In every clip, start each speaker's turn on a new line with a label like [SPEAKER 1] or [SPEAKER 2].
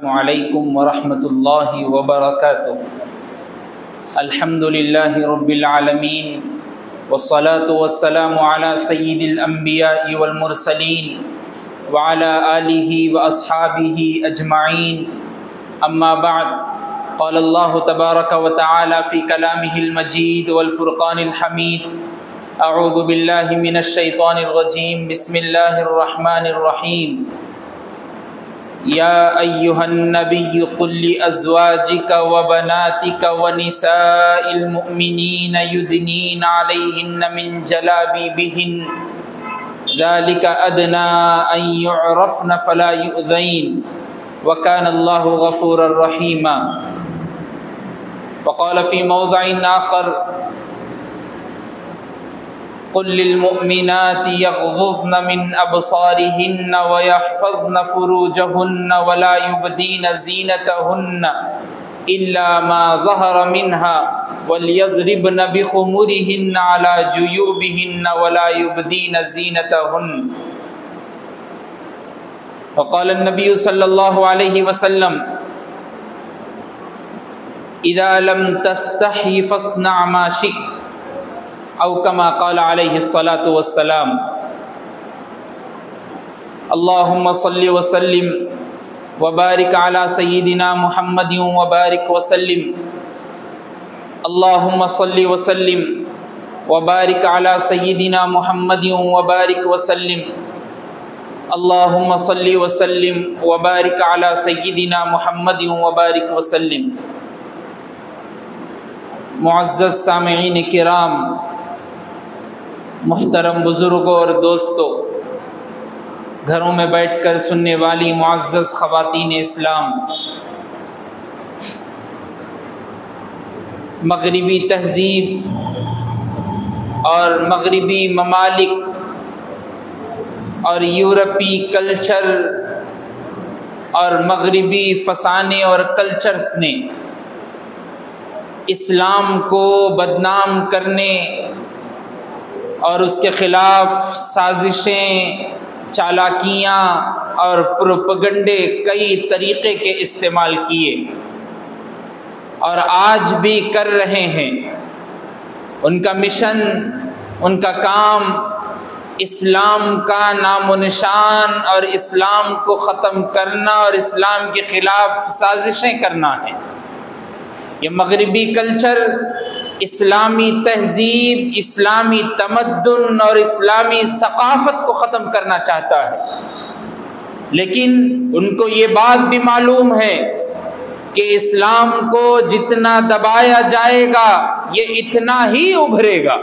[SPEAKER 1] السلام علیکم ورحمۃ اللہ وبرکاتہ۔ الحمد للہ رب العالمین والصلاة والسلام علی سید الانبیاء والمرسلین وعلی آلہ واصحابہ اجمعین، اما بعد، قال اللہ تبارک وتعالی فی کلامہ المجید والفرقان الحمید، اعوذ باللہ من الشیطان الرجیم، بسم اللہ الرحمن الرحیم۔ یا ایہا النبی قل لازواجک وبناتک ونساء المؤمنین یدنین علیہن من جلابیبہن ذلک ادنی ان یعرفن فلا یؤذین وکان اللہ غفورا رحیما۔ وقال فی موضع آخر قل للمؤمنات يغضضن من أبصارهن ويحفظن فروجهن ولا يبدين زينتهن إلا ما ظهر منها وليضربن بخمرهن على جيوبهن ولا يبدين زينتهن۔ وقال النبي صلى الله عليه وسلم إذا لم تستحي فاصنع ما شئت، او کما قال علیہ الصلاۃ والسلام۔ اللہم صل وسلم وبارک علی سیدنا محمد وبارک وسلم۔ اللہم صل وسلم وبارک علی سیدنا محمد وبارک وسلم۔ اللہم صل وسلم وبارک علی سیدنا محمد وبارک وسلم۔ معزز سامعین کرام، محترم بزرگوں اور دوستوں، گھروں میں بیٹھ کر سننے والی معزز خواتین اسلام، مغربی تہذیب اور مغربی ممالک اور یورپی کلچر اور مغربی فسانے اور کلچرز نے اسلام کو بدنام کرنے اور اس کے خلاف سازشیں، چالاکیاں اور پروپیگنڈے کئی طریقے کے استعمال کیے اور آج بھی کر رہے ہیں۔ ان کا مشن، ان کا کام اسلام کا نام و نشان اور اسلام کو ختم کرنا اور اسلام کے خلاف سازشیں کرنا ہے۔ یہ مغربی کلچر اسلامی تہذیب، اسلامی تمدن اور اسلامی ثقافت کو ختم کرنا چاہتا ہے، لیکن ان کو یہ بات بھی معلوم ہے کہ اسلام کو جتنا دبایا جائے گا یہ اتنا ہی ابھرے گا،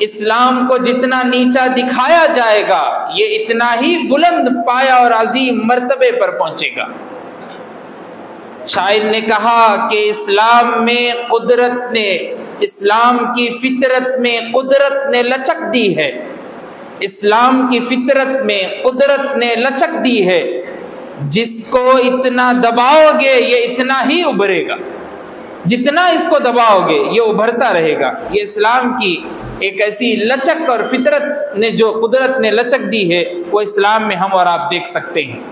[SPEAKER 1] اسلام کو جتنا نیچا دکھایا جائے گا یہ اتنا ہی بلند پایا اور عظیم مرتبے پر پہنچے گا۔ شاعر نے کہا کہ اسلام میں قدرت نے، اسلام کی فطرت میں قدرت نے لچک دی ہے، اسلام کی فطرت میں قدرت نے لچک دی ہے، جس کو اتنا دباؤ گے یہ اتنا ہی ابھرے گا، جتنا اس کو دباؤ گے یہ ابھرتا رہے گا۔ یہ اسلام کی ایک ایسی لچک اور فطرت نے جو قدرت نے لچک دی ہے وہ اسلام میں ہم اور آپ دیکھ سکتے ہیں۔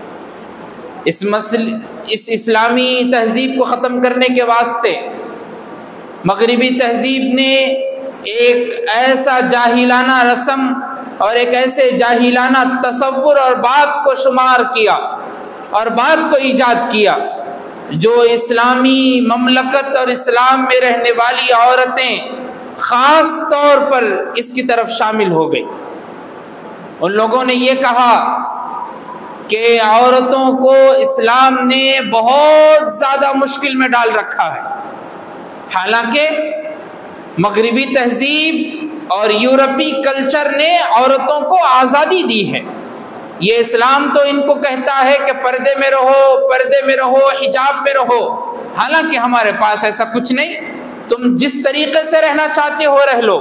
[SPEAKER 1] اس اسلامی تہذیب کو ختم کرنے کے واسطے مغربی تہذیب نے ایک ایسا جاہلانہ رسم اور ایک ایسے جاہلانہ تصور اور بات کو شمار کیا اور بات کو ایجاد کیا جو اسلامی مملکت اور اسلام میں رہنے والی عورتیں خاص طور پر اس کی طرف شامل ہو گئی۔ ان لوگوں نے یہ کہا کہ عورتوں کو اسلام نے بہت زیادہ مشکل میں ڈال رکھا ہے، حالانکہ مغربی تہذیب اور یورپی کلچر نے عورتوں کو آزادی دی ہے۔ یہ اسلام تو ان کو کہتا ہے کہ پردے میں رہو، حجاب میں رہو، حالانکہ ہمارے پاس ایسا کچھ نہیں۔ تم جس طریقے سے رہنا چاہتے ہو رہ لو،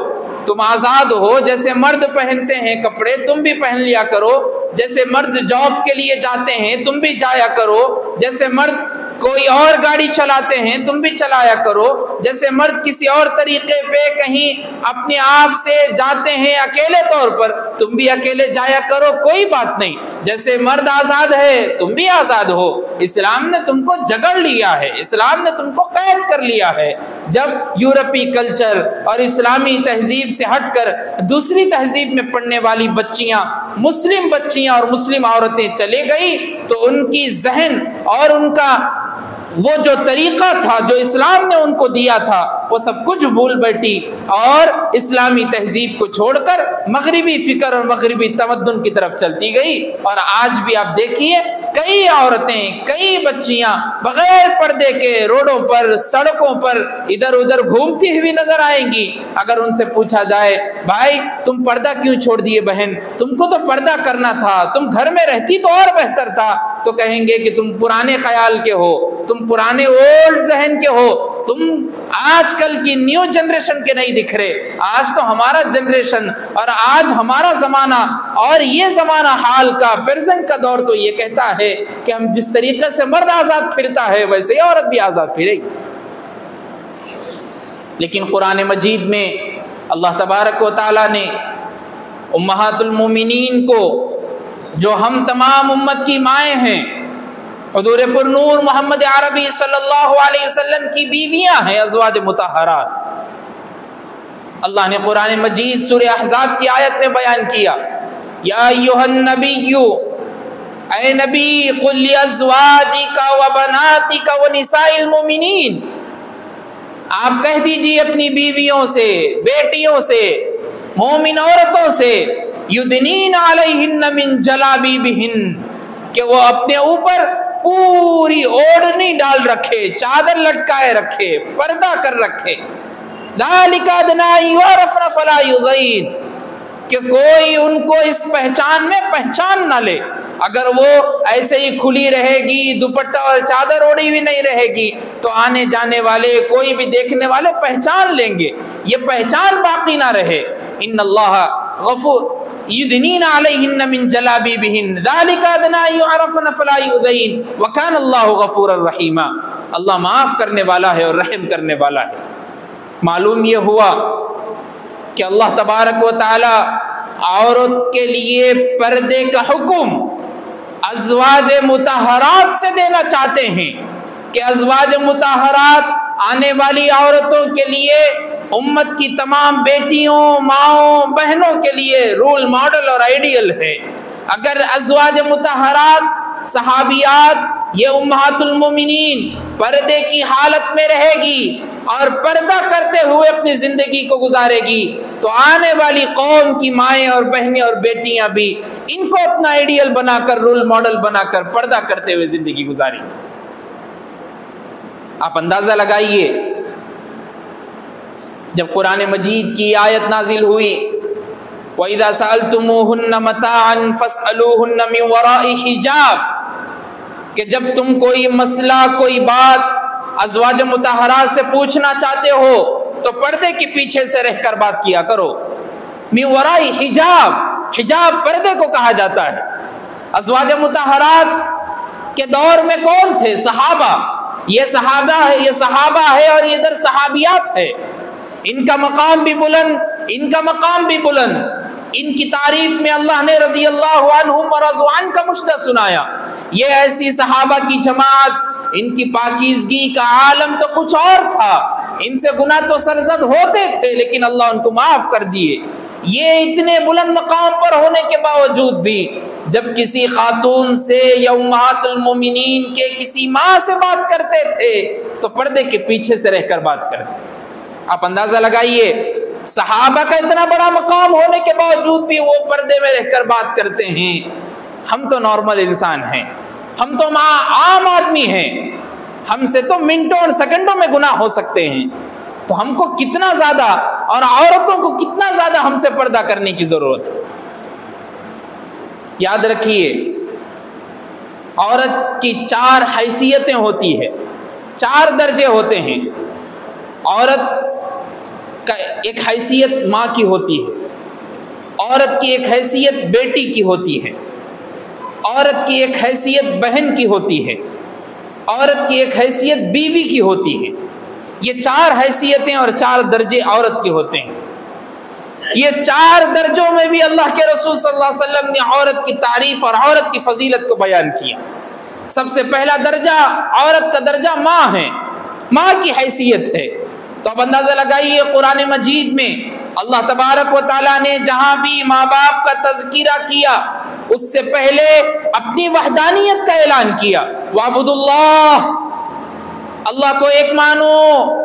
[SPEAKER 1] تم آزاد ہو، جیسے مرد پہنتے ہیں کپڑے تم بھی پہن لیا کرو، جیسے مرد جاب کے لیے جاتے ہیں تم بھی جایا کرو، جیسے مرد کوئی اور گاڑی چلاتے ہیں تم بھی چلایا کرو، جیسے مرد کسی اور طریقے پہ کہیں اپنے آپ سے جاتے ہیں اکیلے طور پر، تم بھی اکیلے جایا کرو، کوئی بات نہیں۔ جیسے مرد آزاد ہے تم بھی آزاد ہو۔ اسلام نے تم کو جکڑ لیا ہے، اسلام نے تم کو قید کر لیا ہے۔ جب یورپی کلچر اور اسلامی تہذیب سے ہٹ کر دوسری تہذیب میں پڑھنے والی بچیاں، مسلم بچیاں اور مسلم عورتیں چلے گئی تو ان کی ذہن اور ان کا وہ جو طریقہ تھا جو اسلام نے ان کو دیا تھا وہ سب کچھ بھول بیٹھی اور اسلامی تہذیب کو چھوڑ کر مغربی فکر اور مغربی تمدن کی طرف چلتی گئی۔ اور آج بھی آپ دیکھیے کئی عورتیں، کئی بچیاں بغیر پردے کے روڈوں پر، سڑکوں پر ادھر ادھر گھومتی ہوئی نظر آئیں گی۔ اگر ان سے پوچھا جائے بھائی تم پردہ کیوں چھوڑ دیے بہن، تم کو تو پردہ کرنا تھا، تم گھر میں رہتی تو اور بہتر تھا، تو کہیں گے کہ تم پرانے خیال کے ہو، تم پرانے اولڈ ذہن کے ہو، تم آج کل کی نیو جنریشن کے نہیں دکھ رہے۔ آج تو ہمارا جنریشن اور آج ہمارا زمانہ اور یہ زمانہ حال کا پریزنٹ کا دور تو یہ کہتا ہے کہ ہم جس طریقے سے مرد آزاد پھرتا ہے ویسے ہی عورت بھی آزاد پھرے گی۔ لیکن قرآن مجید میں اللہ تبارک و تعالیٰ نے امہات المومنین کو، جو ہم تمام امت کی مائیں ہیں، حضور پر نور محمد عربی صلی اللہ علیہ وسلم کی بیویاں ہیں، ازواج مطہرات، اللہ نے قرآن مجید سورہ احزاب کی آیت میں بیان کیا، یا ایھا النبی، اے نبی، قل لازواجک وبناتک ونساء المؤمنین، آپ کہہ دیجیے اپنی بیویوں سے، بیٹیوں سے، مومن عورتوں سے، یدنین علیہن من جلابیبہن، کہ وہ اپنے اوپر پوری اوڑھنی ڈال رکھے، چادر لٹکائے رکھے، پردہ کر رکھے، ذالک ادنی ان یعرفن فلا یؤذین، کہ کوئی ان کو اس پہچان میں پہچان نہ لے۔ اگر وہ ایسے ہی کھلی رہے گی، دوپٹہ اور چادر اوڑھی ہوئی نہیں رہے گی تو آنے جانے والے، کوئی بھی دیکھنے والے پہچان لیں گے، یہ پہچان باقی نہ رہے۔ ان اللہ غفور یدنین علیہن من جلابیبہن ذالک ادنی ان یعرفن فلا یؤذین وکان اللہ غفورا رحیما، اللہ معاف کرنے والا ہے اور رحم کرنے والا ہے۔ معلوم یہ ہوا کہ اللہ تبارک و تعالی عورت کے لیے پردے کا حکم ازواج مطہرات سے دینا چاہتے ہیں، کہ ازواج مطہرات آنے والی عورتوں کے لیے، امت کی تمام بیٹیوں، ماؤں، بہنوں کے لیے رول ماڈل اور آئیڈیل ہے۔ اگر ازواج مطہرات، صحابیات، یہ امہات المومنین پردے کی حالت میں رہے گی اور پردہ کرتے ہوئے اپنی زندگی کو گزارے گی تو آنے والی قوم کی مائیں اور بہنیں اور بیٹیاں بھی ان کو اپنا آئیڈیل بنا کر، رول ماڈل بنا کر پردہ کرتے ہوئے زندگی گزاریں گی۔ آپ اندازہ لگائیے، جب قرآن مجید کی آیت نازل ہوئی، وَإِذَا سَأَلْتُمُوهُنَّ مَتَاعًا فَاسْأَلُوهُنَّ مِنْ وَرَاءِ حِجَابٍ، کہ جب تم کوئی مسئلہ، کوئی بات ازواج مطہرات سے پوچھنا چاہتے ہو تو پردے کے پیچھے سے رہ کر بات کیا کرو۔ مِنْ وَرَاءِ حِجَاب، حجاب پردے کو کہا جاتا ہے۔ ازواج مطہرات کے دور میں کون تھے؟ صحابہ، یہ صحابہ ہے، یہ صحابہ ہے اور یہ ادھر صحابیات ہے۔ ان کا مقام بھی بلند، ان کا مقام بھی بلند۔ ان کی تعریف میں اللہ نے رضی اللہ عنہم ورضوا عنہ کا مشہد سنایا۔ یہ ایسی صحابہ کی جماعت، ان کی پاکیزگی کا عالم تو کچھ اور تھا، ان سے گناہ تو سرزد ہوتے تھے لیکن اللہ ان کو معاف کر دیے۔ یہ اتنے بلند مقام پر ہونے کے باوجود بھی جب کسی خاتون سے یا امہات المومنین کے کسی ماں سے بات کرتے تھے تو پردے کے پیچھے سے رہ کر بات کرتے۔ آپ اندازہ لگائیے، صحابہ کا اتنا بڑا مقام ہونے کے باوجود بھی وہ پردے میں رہ کر بات کرتے ہیں۔ ہم تو نارمل انسان ہیں، ہم تو عام آدمی ہیں، ہم سے تو منٹوں اور سیکنڈوں میں گناہ ہو سکتے ہیں، تو ہم کو کتنا زیادہ، اور عورتوں کو کتنا زیادہ ہم سے پردہ کرنے کی ضرورت ہے۔ یاد رکھیے، عورت کی 4 حیثیتیں ہوتی ہے، 4 درجے ہوتے ہیں۔ عورت کا ایک حیثیت ماں کی ہوتی ہے، عورت کی ایک حیثیت بیٹی کی ہوتی ہے، عورت کی ایک حیثیت بہن کی ہوتی ہے، عورت کی ایک حیثیت بیوی کی ہوتی ہے، یہ 4 حیثیتیں اور 4 درجے عورت کے ہوتے ہیں. یہ 4 درجوں میں بھی اللہ کے رسول صلی اللہ علیہ وسلم نے عورت کی تعریف اور عورت کی فضیلت کو بیان کیا. سب سے پہلا درجہ عورت کا درجہ ماں ہے، ماں کی حیثیت ہے. تو اب اندازہ لگائیے قرآن مجید میں اللہ تبارک و تعالیٰ نے جہاں بھی ماں باپ کا تذکرہ کیا اس سے پہلے اپنی وحدانیت کا اعلان کیا. وَاعْبُدُوا اللَّهَ، اللہ کو ایک مانو،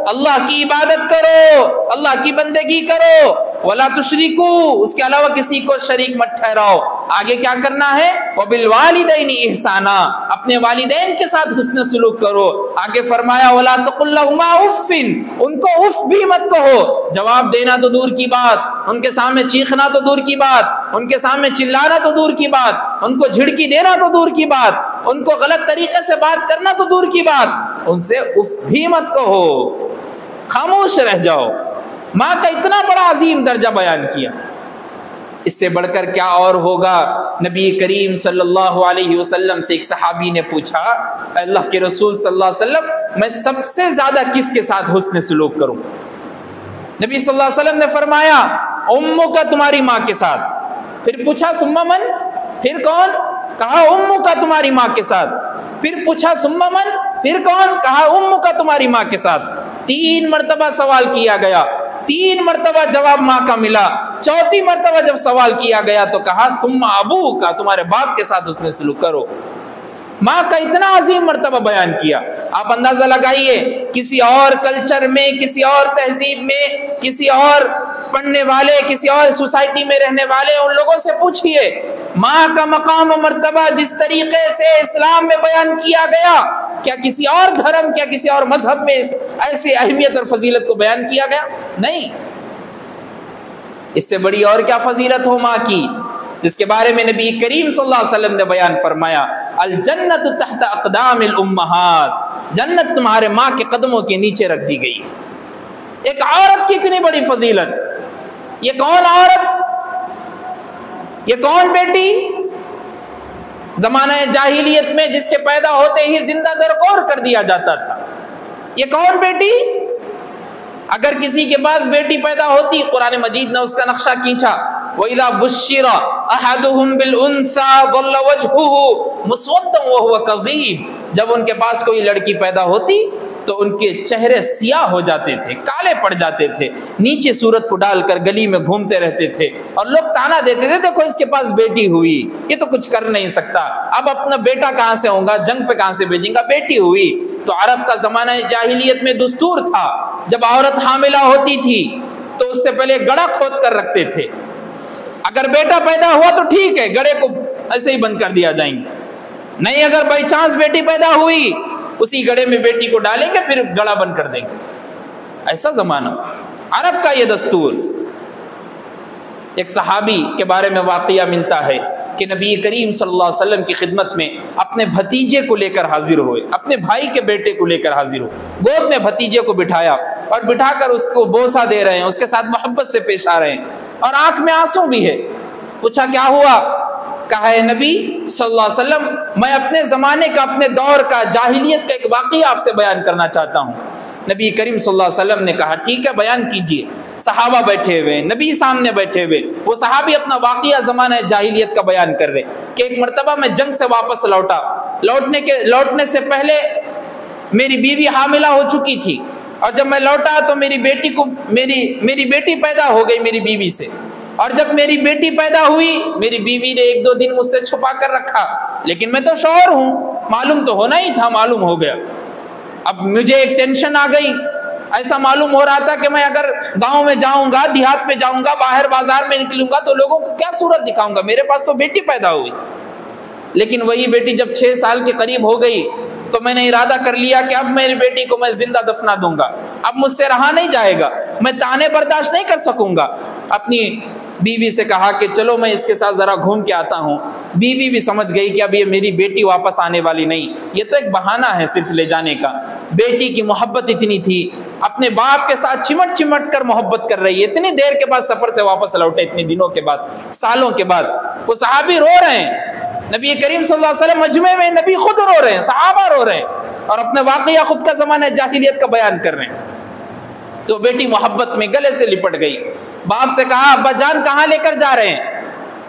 [SPEAKER 1] اللہ کی عبادت کرو، اللہ کی بندگی کرو. وَلَا تُشْرِكُوا، اس کے علاوہ کسی کو شریک مت ٹھہراؤ. آگے کیا کرنا ہے؟ وَبِالْوَالِدَيْنِ إِحْسَانًا، اپنے والدین کے ساتھ حسن سلوک کرو. آگے فرمایا وَلَا تَقُل لَّهُمَا أُفٍّ، ان کو اف بھی مت کہو. جواب دینا تو دور کی بات، ان کے سامنے چیخنا تو دور کی بات، ان کے سامنے چلانا تو دور کی بات، ان کو جھڑکی دینا تو دور کی بات، ان کو غلط طریقے سے بات کرنا تو دور کی بات، ان سے اف بھی مت کہو، خاموش رہ جاؤ. ماں کا اتنا بڑا عظیم درجہ بیان کیا. اس سے بڑھ کر کیا اور ہوگا؟ نبی کریم صلی اللہ علیہ وسلم سے ایک صحابی نے پوچھا، اللہ کے رسول صلی اللہ علیہ وسلم میں سب سے زیادہ کس کے ساتھ حسن سلوک کروں؟ نبی صلی اللہ علیہ وسلم نے فرمایا امو کا، تمہاری ماں کے ساتھ. پھر پوچھا ثم من، پھر کون؟ کہا امو کا، تمہاری ماں کے ساتھ. پھر پوچھا ثم من، پھر کون؟ کہا امو کا، تمہاری ماں کے ساتھ. 3 مرتبہ سوال کیا گیا، 3 مرتبہ جواب ماں کا ملا. 4تھی مرتبہ جب سوال کیا گیا تو کہا ثم ابو کا، تمہارے باپ کے ساتھ اس نے سلوک کرو. ماں کا اتنا عظیم مرتبہ بیان کیا. آپ اندازہ لگائیے کسی اور کلچر میں، کسی اور تہذیب میں، کسی اور پڑھنے والے، کسی اور سوسائٹی میں رہنے والے ان لوگوں سے پوچھئے ماں کا مقام و مرتبہ جس طریقے سے اسلام میں بیان کیا گیا، کیا کسی اور دھرم، کیا کسی اور مذہب میں ایسی اہمیت اور فضیلت کو بیان کیا گیا؟ نہیں. اس سے بڑی اور کیا فضیلت ہو ماں کی، جس کے بارے میں نبی کریم صلی اللہ علیہ وسلم نے بیان فرمایا الجنت تحت اقدام الامہات، جنت تمہارے ماں کے قدموں کے نیچے رکھ دی گئی. ایک عورت کی اتنی بڑی فضیلت. یہ کون عورت؟ یہ کون بیٹی؟ زمانہ جاہلیت میں جس کے پیدا ہوتے ہی زندہ درکور کر دیا جاتا تھا. یہ کون بیٹی؟ اگر کسی کے پاس بیٹی پیدا ہوتی، قرآن مجید نے اس کا نقشہ کھینچا وَإِذَا بُشِّرَ أَحَدُهُمْ بِالْأُنثَىٰ ظَلَّ وَجْهُهُ مُسْوَدًّا وَهُوَ كَظِيمٌ، جب ان کے پاس کوئی لڑکی پیدا ہوتی تو ان کے چہرے سیاہ ہو جاتے تھے، کالے پڑ جاتے تھے، نیچے صورت کو ڈال کر گلی میں گھومتے رہتے تھے اور لوگ تانا دیتے تھے دیکھو اس کے پاس بیٹی ہوئی، یہ تو کچھ کر نہیں سکتا، اب اپنا بیٹا کہاں سے ہوگا، جنگ پہ کہاں سے بھیجیں گا، بیٹی ہوئی. تو عرب کا زمانہ جاہلیت میں دستور تھا جب عورت حاملہ ہوتی تھی تو اس سے پہلے گڑھا کھود کر رکھتے تھے. اگر بیٹا پیدا ہوا تو ٹھیک ہے، گڑھے کو ایسے ہی بند کر دیا جائیں گے، نہیں اگر بائی چانس بیٹی پیدا ہوئی اسی گڑھے میں بیٹی کو ڈالیں گے پھر گڑھا بند کر دیں گے. ایسا زمانہ عرب کا یہ دستور. ایک صحابی کے بارے میں واقعہ ملتا ہے کہ نبی کریم صلی اللہ علیہ وسلم کی خدمت میں اپنے بھتیجے کو لے کر حاضر ہوئے، اپنے بھائی کے بیٹے کو لے کر حاضر ہوئے، گود میں بھتیجے کو بٹھایا اور بٹھا کر اس کو بوسہ دے رہے ہیں، اس کے ساتھ محبت سے پیش آ رہے ہیں اور آنکھ میں آنسو بھی ہے. پوچھا کیا ہوا؟ کہا ہے نبی صلی اللہ علیہ وسلم میں اپنے زمانے کا، اپنے دور کا، جاہلیت کا ایک واقعہ آپ سے بیان کرنا چاہتا ہوں. نبی کریم صلی اللہ علیہ وسلم نے کہا ٹھیک ہے بیان کیجئے. صحابہ بیٹھے ہوئے، نبی سامنے بیٹھے ہوئے، وہ صحابی اپنا واقعہ زمانہ جاہلیت کا بیان کر رہے کہ ایک مرتبہ میں جنگ سے واپس لوٹا، لوٹنے سے پہلے میری بیوی حاملہ ہو چکی تھی اور جب میں لوٹا تو میری بیٹی پیدا ہو گئی میری بیوی سے، اور جب میری بیٹی پیدا ہوئی میری بیوی نے 1-2 دن مجھ سے چھپا کر رکھا، لیکن میں تو شوہر ہوں، معلوم تو ہونا ہی تھا، معلوم ہو گیا. اب مجھے ایک ٹینشن آ گئی، ایسا معلوم ہو رہا تھا کہ میں اگر گاؤں میں جاؤں گا، دیہات میں جاؤں گا، باہر بازار میں نکلوں گا تو لوگوں کو کیا صورت دکھاؤں گا، میرے پاس تو بیٹی پیدا ہوئی. لیکن وہی بیٹی جب 6 سال کے قریب ہو گئی تو میں نے ارادہ کر لیا کہ اب میری بیٹی کو میں زندہ دفنا دوں گا، اب مجھ سے رہا نہیں جائے گا، میں تانے برداشت نہیں کر سکوں گا. اپنی بیوی سے کہا کہ چلو میں اس کے ساتھ ذرا گھوم کے آتا ہوں. بیوی بھی سمجھ گئی کہ اب یہ میری بیٹی واپس آنے والی نہیں، یہ تو ایک بہانہ ہے صرف لے جانے کا. بیٹی کی محبت اتنی تھی، اپنے باپ کے ساتھ چمٹ کر محبت کر رہی ہے، اتنی دیر کے بعد سفر سے واپس لوٹے، اتنے دنوں کے بعد، سالوں کے بعد. وہ صحابی رو رہے ہیں، نبی کریم صلی اللہ علیہ وسلم مجمع میں نبی خود رو رہے ہیں، صحابہ رو رہے ہیں اور اپنے واقعہ خود کا زمانہ جاہلیت کا بیان کر رہے ہیں. تو بیٹی محبت میں گلے سے لپٹ گئی، باپ سے کہا ابا جان کہاں لے کر جا رہے ہیں؟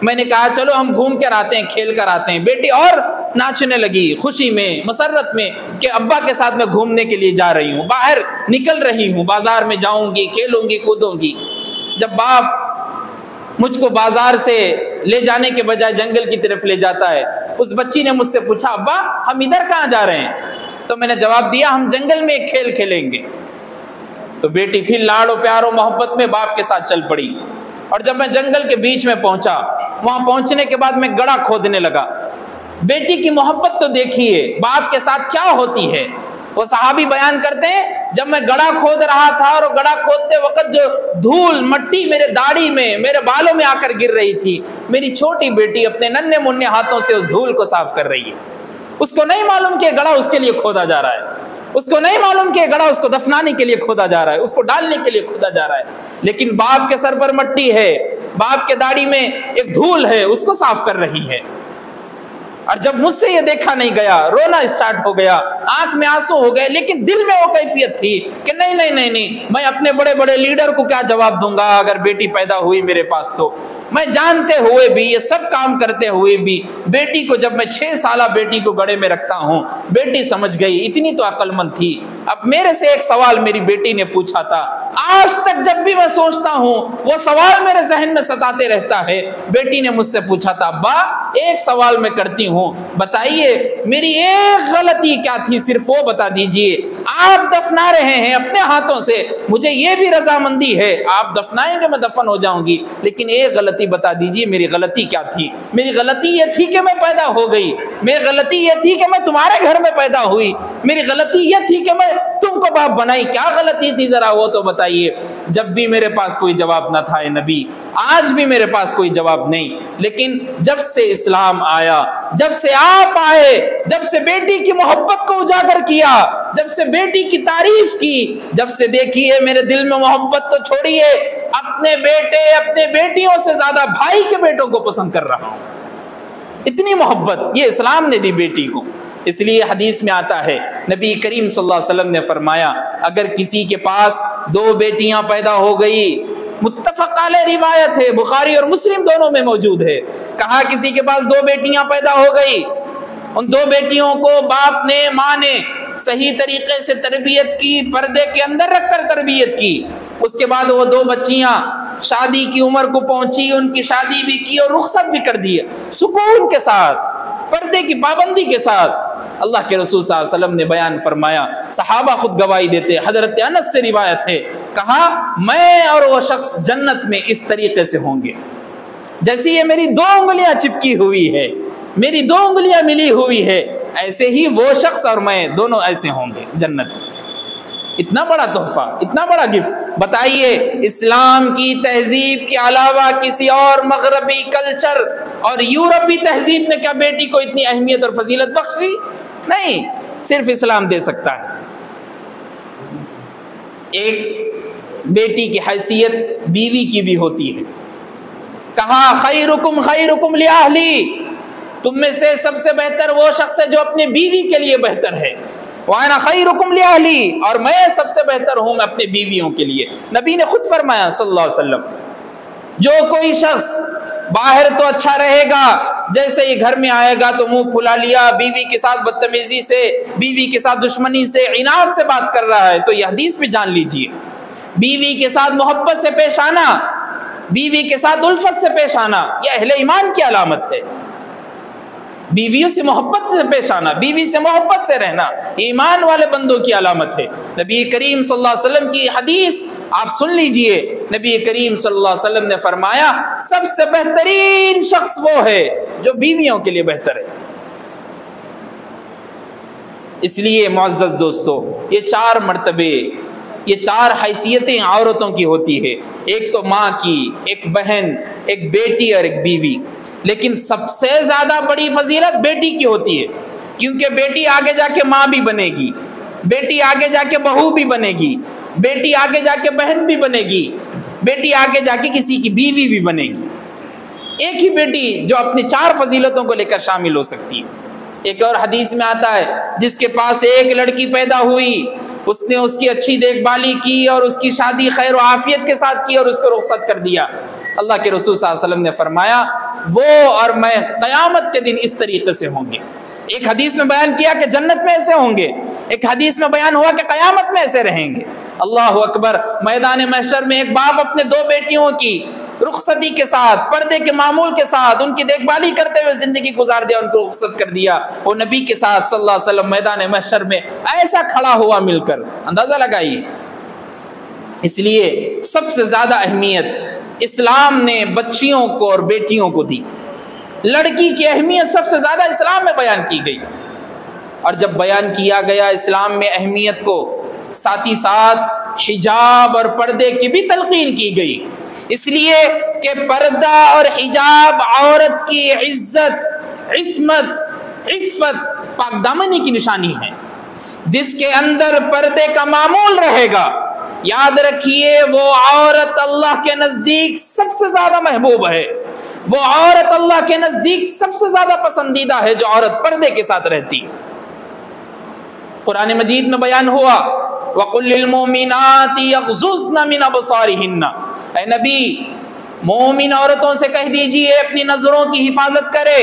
[SPEAKER 1] میں نے کہا چلو ہم گھوم کر آتے ہیں، کھیل کر آتے ہیں۔ بیٹی اور ناچنے لگی خوشی میں مسرت میں کہ ابا کے ساتھ میں گھومنے کے لیے جا رہی ہوں، باہر نکل رہی ہوں، بازار میں جاؤں گی، کھیلوں گی، کودوں گی۔ جب باپ مجھ کو بازار سے لے جانے کے بجائے جنگل کی طرف لے جاتا ہے، اس بچی نے مجھ سے پوچھا ابا ہم ادھر کہاں جا رہے ہیں؟ تو میں نے جواب دیا ہم جنگل میں ایک کھیل کھیلیں گے۔ تو بیٹی پھر لاڑ و پیار و محبت میں باپ کے ساتھ چل پڑی، اور جب میں جنگل کے بیچ میں پہنچا، وہاں پہنچنے کے بعد میں گڑھا کھودنے لگا۔ بیٹی کی محبت تو دیکھیے باپ کے ساتھ کیا ہوتی ہے۔ وہ صحابی بیان کرتے ہیں جب میں گڑھا کھود رہا تھا اور گڑھا کھودتے وقت جو دھول مٹی میرے داڑھی میں میرے بالوں میں آ کر گر رہی تھی، میری چھوٹی بیٹی اپنے ننھے منھے ہاتھوں سے اس دھول کو صاف کر رہی ہے۔ اس کو نہیں معلوم کہ گڑھا اس کے لیے کھودا جا رہا ہے، اس کو نہیں معلوم کہ گڑھا اس کو دفنانے کے لیے کھودا جا رہا ہے، اس کو ڈالنے کے لیے کھودا جا رہا ہے، لیکن باپ کے سر پر مٹی ہے، باپ کے داڑھی میں ایک دھول ہے، اس کو صاف کر رہی ہے۔ اور جب مجھ سے یہ دیکھا نہیں گیا، رونا اسٹارٹ ہو گیا، آنکھ میں آنسو ہو گئے، لیکن دل میں وہ کیفیت تھی کہ نہیں، میں اپنے بڑے بڑے لیڈر کو کیا جواب دوں گا اگر بیٹی پیدا ہوئی میرے پاس تو۔ میں جانتے ہوئے بھی، یہ سب کام کرتے ہوئے بھی، بیٹی کو جب میں 6 سالہ بیٹی کو گڑے میں رکھتا ہوں، بیٹی سمجھ گئی، اتنی تو عقل مند تھی۔ اب میرے سے ایک سوال میری بیٹی نے پوچھا تھا، آج تک جب بھی میں سوچتا ہوں وہ سوال میرے ذہن میں ستاتے رہتا ہے۔ بیٹی نے مجھ سے پوچھا تھا ابا ایک سوال میں کرتی ہوں، بتائیے میری ایک غلطی کیا تھی، صرف وہ بتا دیجئے۔ آپ دفنا رہے ہیں اپنے ہاتھوں سے، مجھے یہ بھی رضامندی ہے، آپ دفنائیں گے میں دفن ہو جاؤں گی، لیکن ایک غلطی بتا دیجئے میری غلطی کیا تھی؟ میری غلطی یہ تھی کہ میں پیدا ہو گئی، میری غلطی یہ تھی کہ میں تمہارے گھر میں پیدا ہوئی، میری غلطی یہ تھی کہ میں تم کو باپ بنائی، کیا غلطی تھی ذرا وہ تو بتائیے۔ جب بھی میرے پاس کوئی جواب نہ تھا اے نبی، آج بھی میرے پاس کوئی جواب نہیں، لیکن جب سے اسلام آیا، جب سے آپ آئے، جب سے بیٹی کی محبت کو اجاگر کیا، جب سے بیٹی کی تعریف کی، جب سے دیکھیے میرے دل میں محبت تو چھوڑیے، اپنے بیٹے اپنے بیٹیوں سے زیادہ بھائی کے بیٹوں کو پسند کر رہا ہوں۔ اتنی محبت یہ اسلام نے دی بیٹی کو۔ اس لیے حدیث میں آتا ہے نبی کریم صلی اللہ علیہ وسلم نے فرمایا اگر کسی کے پاس 2 بیٹیاں پیدا ہو گئی، متفق علیہ روایت ہے، بخاری اور مسلم دونوں میں موجود ہے، کہا کسی کے پاس 2 بیٹیاں پیدا ہو گئی، ان 2 بیٹیوں کو باپ نے ماں نے صحیح طریقے سے تربیت کی، پردے کے اندر رکھ کر تربیت کی، اس کے بعد وہ 2 بچیاں شادی کی عمر کو پہنچی، ان کی شادی بھی کی اور رخصت بھی کر دی، سکون کے ساتھ، پردے کی پابندی کے ساتھ۔ اللہ کے رسول صلی اللہ علیہ وسلم نے بیان فرمایا، صحابہ خود گواہی دیتے، حضرت انس سے روایت ہے، کہا میں اور وہ شخص جنت میں اس طریقے سے ہوں گے جیسی یہ میری 2 انگلیاں چپکی ہوئی ہے، میری 2 انگلیاں ملی ہوئی ہے، ایسے ہی وہ شخص اور میں دونوں ایسے ہوں گے جنت میں۔ اتنا بڑا تحفہ، اتنا بڑا گفٹ۔ بتائیے اسلام کی تہذیب کے علاوہ کسی اور مغربی کلچر اور یورپی تہذیب نے کیا بیٹی کو اتنی اہمیت اور فضیلت بخشی؟ نہیں، صرف اسلام دے سکتا ہے۔ ایک بیٹی کی حیثیت بیوی کی بھی ہوتی ہے، کہا خیرکم خیرکم لأہلی، تم میں سے سب سے بہتر وہ شخص ہے جو اپنے بیوی کے لیے بہتر ہے، وَأَنَا خَيْرُكُمْ لِأَهْلِي، اور میں سب سے بہتر ہوں میں اپنے بیویوں کے لیے۔ نبی نے خود فرمایا صلی اللہ علیہ وسلم جو کوئی شخص باہر تو اچھا رہے گا، جیسے ہی گھر میں آئے گا تو منہ پھلا لیا، بیوی کے ساتھ بدتمیزی سے، بیوی کے ساتھ دشمنی سے، عناد سے بات کر رہا ہے، تو یہ حدیث بھی جان لیجئے، بیوی کے ساتھ محبت سے پیش آنا، بیوی کے ساتھ الفت سے پیش آنا، یہ اہل ایمان کی علامت ہے۔ بیویوں سے محبت سے پیش آنا، بیوی سے محبت سے رہنا ایمان والے بندوں کی علامت ہے۔ نبی کریم صلی اللہ علیہ وسلم کی حدیث آپ سن لیجئے، نبی کریم صلی اللہ علیہ وسلم نے فرمایا سب سے بہترین شخص وہ ہے جو بیویوں کے لیے بہتر ہے۔ اس لیے معزز دوستو، یہ 4 مرتبے، یہ 4 حیثیتیں عورتوں کی ہوتی ہے، ایک تو ماں کی، ایک بہن، ایک بیٹی اور ایک بیوی، لیکن سب سے زیادہ بڑی فضیلت بیٹی کی ہوتی ہے، کیونکہ بیٹی آگے جا کے ماں بھی بنے گی، بیٹی آگے جا کے بہو بھی بنے گی، بیٹی آگے جا کے بہن بھی بنے گی، بیٹی آگے جا کے کسی کی بیوی بھی بنے گی۔ ایک ہی بیٹی جو اپنی 4 فضیلتوں کو لے کر شامل ہو سکتی ہے۔ ایک اور حدیث میں آتا ہے جس کے پاس ایک لڑکی پیدا ہوئی اس نے اس کی اچھی دیکھ بھالی کی اور اس کی شادی خیر و عافیت کے ساتھ کی اور اس کو رخصت کر دیا۔ اللہ کے رسول صلی اللہ علیہ وسلم نے فرمایا وہ اور میں قیامت کے دن اس طریقے سے ہوں گے۔ ایک حدیث میں بیان کیا کہ جنت میں ایسے ہوں گے، ایک حدیث میں بیان ہوا کہ قیامت میں ایسے رہیں گے۔ اللہ اکبر۔ میدان محشر میں ایک باپ اپنے دو بیٹیوں کی رخصتی کے ساتھ، پردے کے معمول کے ساتھ ان کی دیکھ بھالی کرتے ہوئے زندگی گزار دیا، ان کو رخصت کر دیا۔ وہ نبی کے ساتھ صلی اللہ علیہ وسلم میدان محشر میں ایسا کھڑا ہوا مل کر، اندازہ لگائیے۔ اس لیے سب سے زیادہ اہمیت اسلام نے بچیوں کو اور بیٹیوں کو دی۔ لڑکی کی اہمیت سب سے زیادہ اسلام میں بیان کی گئی، اور جب بیان کیا گیا اسلام میں اہمیت کو، ساتھ ہی ساتھ حجاب اور پردے کی بھی تلقین کی گئی، اس لیے کہ پردہ اور حجاب عورت کی عزت، عصمت، عفت، پاک دامنی کی نشانی ہے۔ جس کے اندر پردے کا معمول رہے گا، یاد رکھیے وہ عورت اللہ کے نزدیک سب سے زیادہ محبوب ہے، وہ عورت اللہ کے نزدیک سب سے زیادہ پسندیدہ ہے جو عورت پردے کے ساتھ رہتی ہے۔ قرآن مجید میں بیان ہوا وَقُلْ لِلْمُؤْمِنَاتِ يَغْضُضْنَ مِنْ أَبْصَارِهِنَّ، اے نبی مومن عورتوں سے کہہ دیجئے اپنی نظروں کی حفاظت کرے،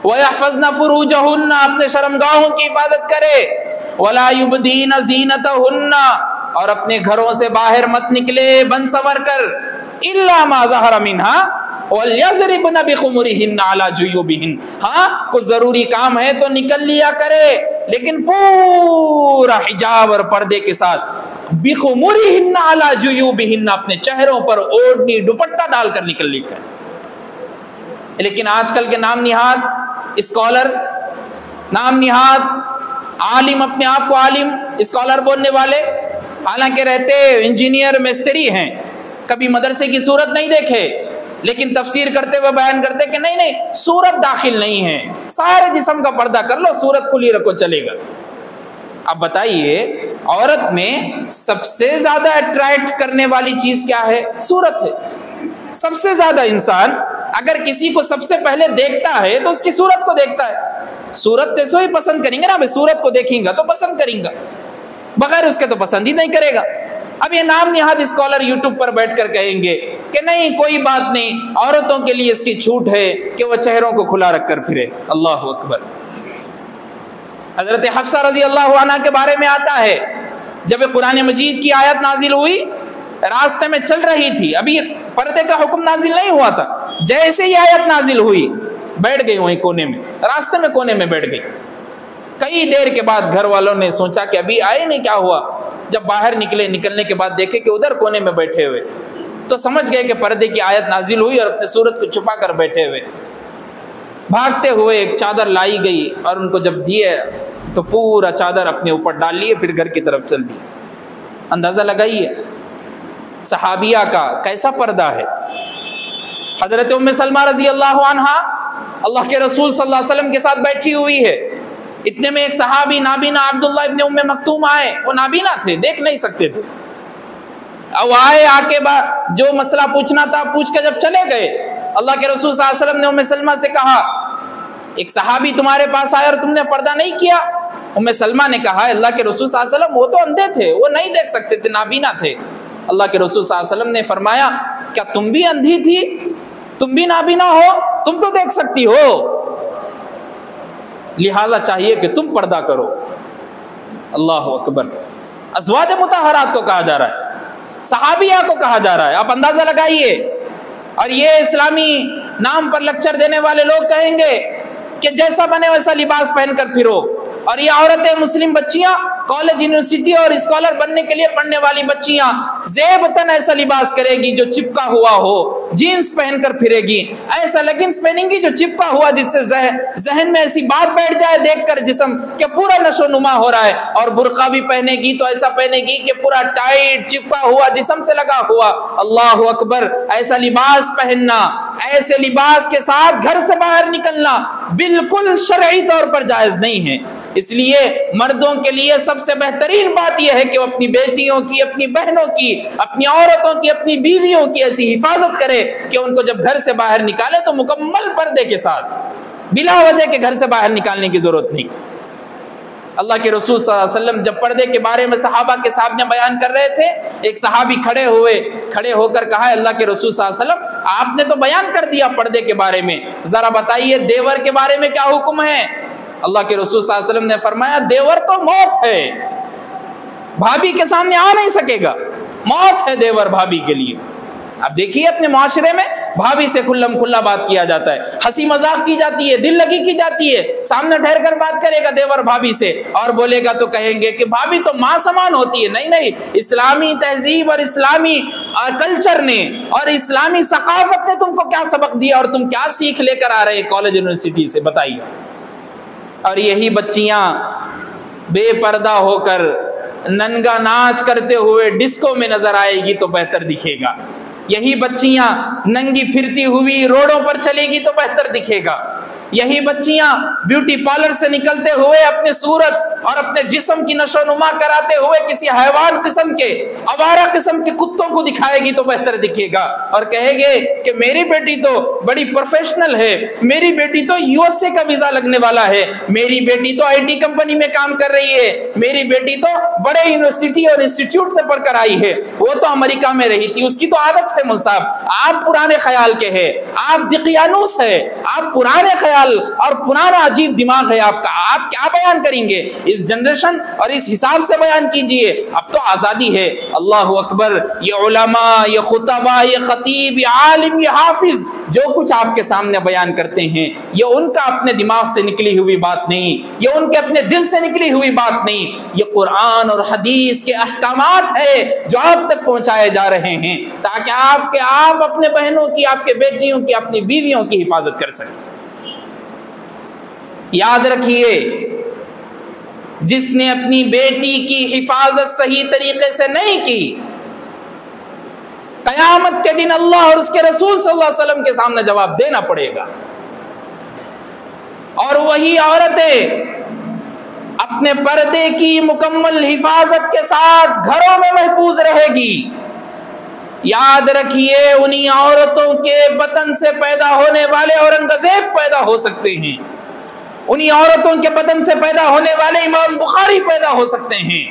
[SPEAKER 1] وَيَحْفَظْنَ فُرُوجَهُنَّ اپنے شرمگاہوں کی حفاظت کرے، وَلَا يُبْدِينَ زِينَتَهُنَّ اور اپنے گھروں سے باہر مت نکلے بن سور کر، إِلَّا مَا ظَهَرَ مِنْهَا وَلْيَضْرِبْنَ بِخُمُرِهِنَّ عَلَى جُيُوبِهِنَّ، ہاں کچھ ضروری کام ہے تو نکل لیا کرے، لیکن پورا حجاب اور پردے کے ساتھ، بِخُمُرِهِنَّ عَلَى جُيُوبِهِنَّ اپنے چہروں پر اوڑھنی دوپٹہ ڈال کر نکل لی کر۔ لیکن آج کل کے نام نہاد اسکالر، نام نہاد عالم، اپنے آپ کو عالم اسکالر بولنے والے، حالانکہ رہتے انجینئر مستری ہیں، کبھی مدرسے کی صورت نہیں دیکھے، لیکن تفسیر کرتے ہوئے بیان کرتے کہ نہیں نہیں صورت داخل نہیں ہے، سارے جسم کا پردہ کر لو، صورت کھلی رکھو چلے گا۔ اب بتائیے عورت میں سب سے زیادہ اٹریکٹ کرنے والی چیز کیا ہے؟ صورت ہے۔ سب سے زیادہ انسان اگر کسی کو سب سے پہلے دیکھتا ہے تو اس کی صورت کو دیکھتا ہے۔ صورت تو ہی پسند کریں گے نا، صورت کو دیکھیں گا تو پسند کریں گا، بغیر اس کے تو پسند ہی نہیں کرے گا۔ اب یہ نام نہاد اسکالر یوٹیوب پر بیٹھ کر کہیں گے کہ نہیں کوئی بات نہیں، عورتوں کے لیے اس کی چھوٹ ہے کہ وہ چہروں کو کھلا رکھ کر پھرے۔ اللہ اکبر۔ حضرت حفصہ رضی اللہ عنہ کے بارے میں آتا ہے، جب قرآن مجید کی آیت نازل ہوئی، راستے میں چل رہی تھی، ابھی پردے کا حکم نازل نہیں ہوا تھا، جیسے ہی آیت نازل ہوئی بیٹھ گئی وہیں کونے میں، راستے میں کونے میں بیٹھ گئی۔ کئی دیر کے بعد گھر والوں نے سوچا کہ ابھی آئے نہیں، کیا ہوا؟ جب باہر نکلنے کے بعد دیکھے کہ ادھر کونے میں بیٹھے ہوئے، تو سمجھ گئے کہ پردے کی آیت نازل ہوئی اور اپنے صورت کو چھپا کر بیٹھے ہوئے۔ بھاگتے ہوئے ایک چادر لائی گئی اور ان کو جب دیے تو پورا چادر اپنے اوپر ڈال لیے، پھر گھر کی طرف چل دی۔ اندازہ لگائیے صحابیہ کا کیسا پردہ ہے۔ حضرت ام سلمہ رضی اللہ عنہا اللہ کے رسول صلی اللہ علیہ وسلم کے ساتھ بیٹھی ہوئی ہے، اتنے میں ایک صحابی نابینا عبداللہ ابن ام مکتوم آئے، وہ نابینا تھے، دیکھ نہیں سکتے تھے، او آئے، آ کے جو مسئلہ پوچھنا تھا پوچھ کے جب چلے گئے، اللہ کے رسول صلی اللہ علیہ وسلم نے ام سلمہ سے کہا ایک صحابی تمہارے پاس آیا اور تم نے پردہ نہیں کیا۔ ام سلمہ نے کہا اللہ کے رسول صلی اللہ علیہ وسلم وہ تو اندھے تھے، وہ نہیں دیکھ سکتے تھے، نابینا تھے۔ اللہ کے رسول صلی اللہ علیہ وسلم نے فرمایا کیا تم بھی اندھی تھی؟ تم بھی نابینا ہو؟ تم تو دیکھ سکتی ہو، لہذا چاہیے کہ تم پردہ کرو۔ اللہ اکبر۔ ازواج مطہرات کو کہا جا رہا ہے، صحابیہ کو کہا جا رہا ہے، آپ اندازہ لگائیے۔ اور یہ اسلامی نام پر لیکچر دینے والے لوگ کہیں گے کہ جیسا بنے ویسا لباس پہن کر پھرو، اور یہ عورتیں مسلم بچیاں کالج یونیورسٹی اور اسکالر بننے کے لیے پڑھنے والی بچیاں زیبتاً ایسا لباس کرے گی جو چپکا ہوا ہو، جینس پہن کر پھرے گی، ایسا لیگنز پہنیں گی جو چپکا ہوا، جس سے ذہن میں ایسی بات بیٹھ جائے دیکھ کر جسم کہ پورا نشو نما ہو رہا ہے، اور برقع بھی پہنے گی تو ایسا پہنے گی کہ پورا ٹائٹ چپکا ہوا جسم سے لگا ہوا۔ اللہ اکبر۔ ایسا لباس پہننا، ایسے لباس کے ساتھ گھر سے باہر نکلنا بالکل شرعی طور پر جائز نہیں ہے۔ اس لیے مردوں کے لیے سب سے بہترین بات یہ ہے کہ وہ اپنی بیٹیوں کی، اپنی بہنوں کی، اپنی عورتوں کی، اپنی بیویوں کی ایسی حفاظت کرے کہ ان کو جب گھر سے باہر نکالے تو مکمل پردے کے ساتھ، بلا وجہ کے گھر سے باہر نکالنے کی ضرورت نہیں۔ اللہ کے رسول صلی اللہ علیہ وسلم جب پردے کے بارے میں صحابہ کے سامنے بیان کر رہے تھے، ایک صحابی کھڑے ہو کر کہا، اللہ کے رسول صلی اللہ علیہ وسلم آپ نے تو بیان کر دیا پردے کے بارے میں، ذرا بتائیے دیور کے بارے میں کیا حکم ہے؟ اللہ کے رسول صلی اللہ علیہ وسلم نے فرمایا، دیور تو موت ہے، بھابھی کے سامنے آ نہیں سکے گا، موت ہے دیور بھابھی کے لیے۔ اب دیکھیے اپنے معاشرے میں بھابھی سے کھلم کھلا بات کیا جاتا ہے، ہنسی مذاق کی جاتی ہے، دل لگی کی جاتی ہے، سامنے ٹھہر کر بات کرے گا دیور بھابھی سے اور بولے گا تو کہیں گے کہ بھابھی تو ماں سمان ہوتی ہے۔ نہیں، اسلامی تہذیب اور اسلامی کلچر نے اور اسلامی ثقافت نے تم کو کیا سبق دیا اور تم کیا سیکھ لے کر آ رہے کالج یونیورسٹی سے، بتائیے۔ اور یہی بچیاں بے پردہ ہو کر ننگا ناچ کرتے ہوئے ڈسکو میں نظر آئے گی تو بہتر دکھے گا، یہی بچیاں ننگی پھرتی ہوئی روڈوں پر چلے گی تو بہتر دکھے گا، یہی بچیاں بیوٹی پارلر سے نکلتے ہوئے اپنے صورت اور اپنے جسم کی نشو نما کراتے ہوئے کسی حیوان قسم کے آوارہ قسم کے کتوں کو دکھائے گی تو بہتر دکھے گا، اور کہے گے کہ میری بیٹی تو بڑی پروفیشنل ہے، میری بیٹی تو USA کا ویزا لگنے والا ہے، میری بیٹی تو IT کمپنی میں کام کر رہی ہے، میری بیٹی تو بڑے یونیورسٹی اور انسٹیٹیوٹ سے پڑھ کر آئی ہے، وہ تو امریکہ میں رہی تھی، اس کی تو عادت ہے۔ مول صاحب آپ پرانے خیال کے ہیں، آپ دقیانوس ہے، آپ پرانے خیال اور پرانا عجیب دماغ ہے آپ کا، آپ کیا بیان کریں گے؟ اس جنریشن اور اس حساب سے بیان کیجئے، اب تو آزادی ہے۔ اللہ اکبر، یہ علماء، یہ خطبہ، یہ خطیب، یہ عالم، یہ حافظ جو کچھ آپ کے سامنے بیان کرتے ہیں یہ ان کا اپنے دماغ سے نکلی ہوئی بات نہیں، یہ ان کے اپنے دل سے نکلی ہوئی بات نہیں، یہ قرآن اور حدیث کے احکامات ہیں جو آپ تک پہنچائے جا رہے ہیں تاکہ آپ اپنے بہنوں کی، آپ کے بیٹیوں کی، اپنی بیویوں کی حفاظت کر سکیں۔ یاد رکھیے، جس نے اپنی بیٹی کی حفاظت صحیح طریقے سے نہیں کی، قیامت کے دن اللہ اور اس کے رسول صلی اللہ علیہ وسلم کے سامنے جواب دینا پڑے گا۔ اور وہی عورتیں اپنے پردے کی مکمل حفاظت کے ساتھ گھروں میں محفوظ رہے گی۔ یاد رکھیے، انہی عورتوں کے بدن سے پیدا ہونے والے اورنگزیب پیدا ہو سکتے ہیں، انہی عورتوں کے بدن سے پیدا ہونے والے امام بخاری پیدا ہو سکتے ہیں،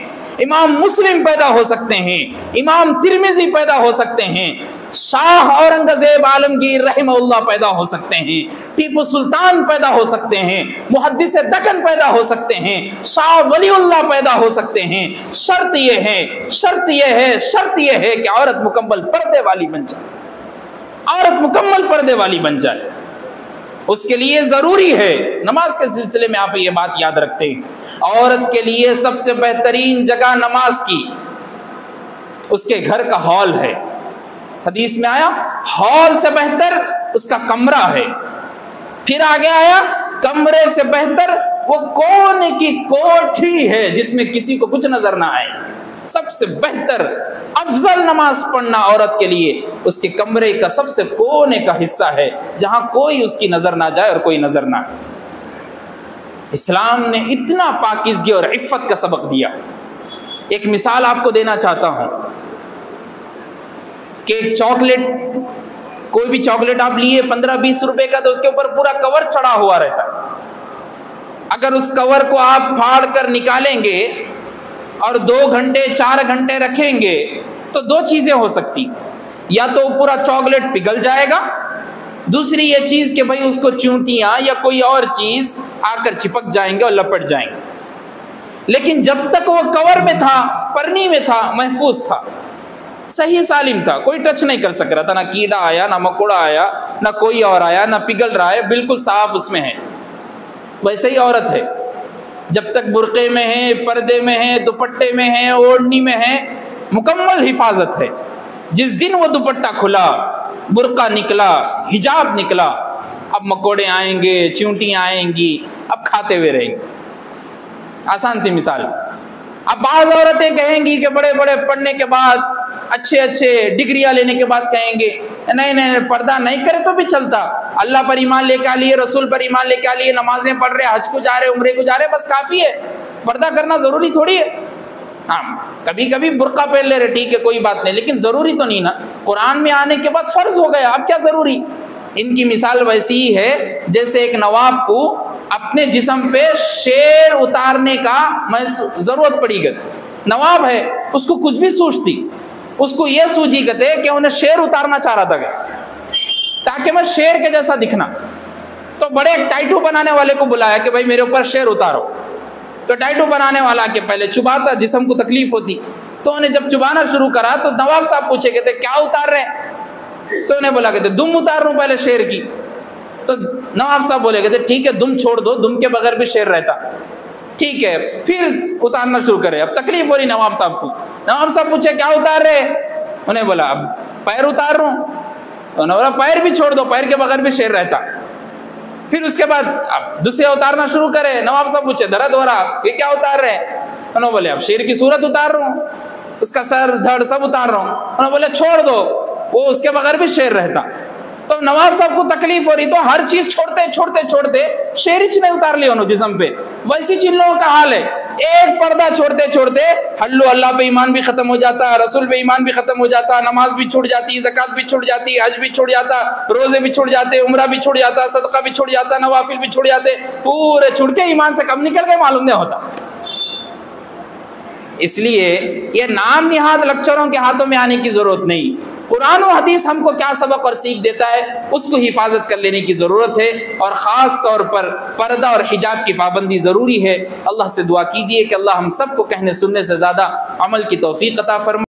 [SPEAKER 1] امام مسلم پیدا ہو سکتے ہیں، امام ترمذی پیدا ہو سکتے ہیں، شاہ اورنگزیب عالمگیر رحمہ اللہ پیدا ہو سکتے ہیں، ٹیپو سلطان پیدا ہو سکتے ہیں، محدث دکن پیدا ہو سکتے ہیں، شاہ ولی اللہ پیدا ہو سکتے ہیں۔ شرط یہ ہے کہ عورت مکمل پردے والی بن جائے، عورت مکمل پردے والی بن جائے۔ اس کے لیے ضروری ہے، نماز کے سلسلے میں آپ یہ بات یاد رکھتے ہیں، عورت کے لیے سب سے بہترین جگہ نماز کی اس کے گھر کا ہال ہے۔ حدیث میں آیا ہال سے بہتر اس کا کمرہ ہے، پھر آگے آیا کمرے سے بہتر وہ کونے کی کوٹھی ہے جس میں کسی کو کچھ نظر نہ آئے۔ سب سے بہتر افضل نماز پڑھنا عورت کے لیے اس کے کمرے کا سب سے کونے کا حصہ ہے جہاں کوئی اس کی نظر نہ جائے اور کوئی نظر نہ آئے۔ اسلام نے اتنا پاکیزگی اور عفت کا سبق دیا۔ ایک مثال آپ کو دینا چاہتا ہوں کہ ایک چاکلیٹ، کوئی بھی چاکلیٹ آپ لیے 15-20 روپے کا تو اس کے اوپر پورا کور چڑھا ہوا رہتا ہے۔ اگر اس کور کو آپ پھاڑ کر نکالیں گے اور 2 گھنٹے 4 گھنٹے رکھیں گے تو 2 چیزیں ہو سکتی، یا تو پورا چاکلیٹ پگھل جائے گا، دوسری یہ چیز کہ بھائی اس کو چونٹیاں یا کوئی اور چیز آ کر چپک جائیں گے اور لپٹ جائیں گے۔ لیکن جب تک وہ کور میں تھا، پرنی میں تھا، محفوظ تھا، صحیح سالم تھا، کوئی ٹچ نہیں کر سک رہا تھا، نہ کیڑا آیا، نہ مکوڑا آیا، نہ کوئی اور آیا، نہ پگھل رہا ہے، بالکل صاف اس میں ہے۔ ویسے ہی عورت ہے، جب تک برقعے میں ہے، پردے میں ہے، دوپٹے میں ہے، اوڑھنی میں ہے، مکمل حفاظت ہے۔ جس دن وہ دوپٹہ کھلا، برقع نکلا، حجاب نکلا، اب مکوڑے آئیں گے، چونٹیاں آئیں گی، اب کھاتے ہوئے رہیں گے۔ آسان سی مثال۔ اب بعض عورتیں کہیں گی کہ بڑے بڑے پڑھنے کے بعد، اچھے ڈگریاں لینے کے بعد کہیں گے نہیں پردہ نہیں کرے تو بھی چلتا، اللہ پر ایمان لے کے آ لیے، رسول پر ایمان لے کے آ لیے، نمازیں پڑھ رہے، حج کو جا رہے، عمرے کو جا رہے، بس کافی ہے، پردہ کرنا ضروری تھوڑی ہے۔ ہاں کبھی کبھی برقع پہن لے رہے، ٹھیک ہے کوئی بات نہیں، لیکن ضروری تو نہیں نا، قرآن میں آنے کے بعد فرض ہو گیا، اب کیا ضروری۔ ان کی مثال ویسی ہی ہے جیسے ایک نواب کو اپنے جسم پہ شیر اتارنے کا میں ضرورت پڑی گئی. نواب ہے, اس کو کچھ بھی سوچ تھی, اس کو یہ سوچی گتے کہ انہیں شیر اتارنا چاہ رہا تھا کہ تاکہ میں شیر کے جیسا دکھنا. تو بڑے ٹائٹو بنانے والے کو بلایا کہ بھائی میرے اوپر شیر اتارو. تو ٹائٹو بنانے والا کے پہلے چباتا, جسم کو تکلیف ہوتی, تو انہیں جب چبانا شروع کرا تو نواب صاحب پوچھے کہتے کیا اتار رہے ہیں؟ تو انہیں بولا کہتے دم اتار رہا ہوں پہلے شیر کی. تو نواب صاحب بولے کہتے ٹھیک ہے دم چھوڑ دو, دم کے بغیر بھی شیر رہتا. ٹھیک ہے, پھر اتارنا شروع کرے. اب تکلیف ہو رہی نواب صاحب کو. نواب صاحب پوچھے کیا اتار رہے؟ انہیں بولا اب پیر اتار رہا ہوں. تو انہوں نے بولا پیر بھی چھوڑ دو, پیر کے بغیر بھی شیر رہتا. پھر اس کے بعد اب دوسرے اتارنا شروع کرے. نواب صاحب پوچھے درد ہو رہا, یہ کیا اتار رہے؟ انہوں نے بولے اب شیر کی صورت اتار رہا ہوں, اس کا سر دھڑ سب اتار رہا ہوں. انہوں نے بولے چھوڑ دو, وہ اس کے بغیر بھی شیر رہتا. تو نواب صاحب کو تکلیف ہو رہی تو ہر چیز چھوڑتے شیرچ نہیں اتار لی انہوں جسم پہ. ویسی جن لوگوں کا حال ہے, ایک پردہ چھوڑتے ہلو اللہ پہ ایمان بھی ختم ہو جاتا, رسول پہ ایمان بھی ختم ہو جاتا, نماز بھی چھوٹ جاتی, زکوٰۃ بھی چھوٹ جاتی, حج بھی چھوٹ جاتا, روزے بھی چھوٹ جاتے, عمرہ بھی چھوٹ جاتا, صدقہ بھی چھوٹ جاتا, نوافل بھی چھوٹ جاتے, پورے چھوٹ کے ایمان سے کب نکل گئے معلوم نہیں ہوتا. اس لیے یہ نام نہاد لیکچروں کے ہاتھوں میں آنے کی ضرورت نہیں. قرآن و حدیث ہم کو کیا سبق اور سیکھ دیتا ہے اس کو حفاظت کر لینے کی ضرورت ہے, اور خاص طور پر پردہ اور حجاب کی پابندی ضروری ہے. اللہ سے دعا کیجئے کہ اللہ ہم سب کو کہنے سننے سے زیادہ عمل کی توفیق عطا فرمائے.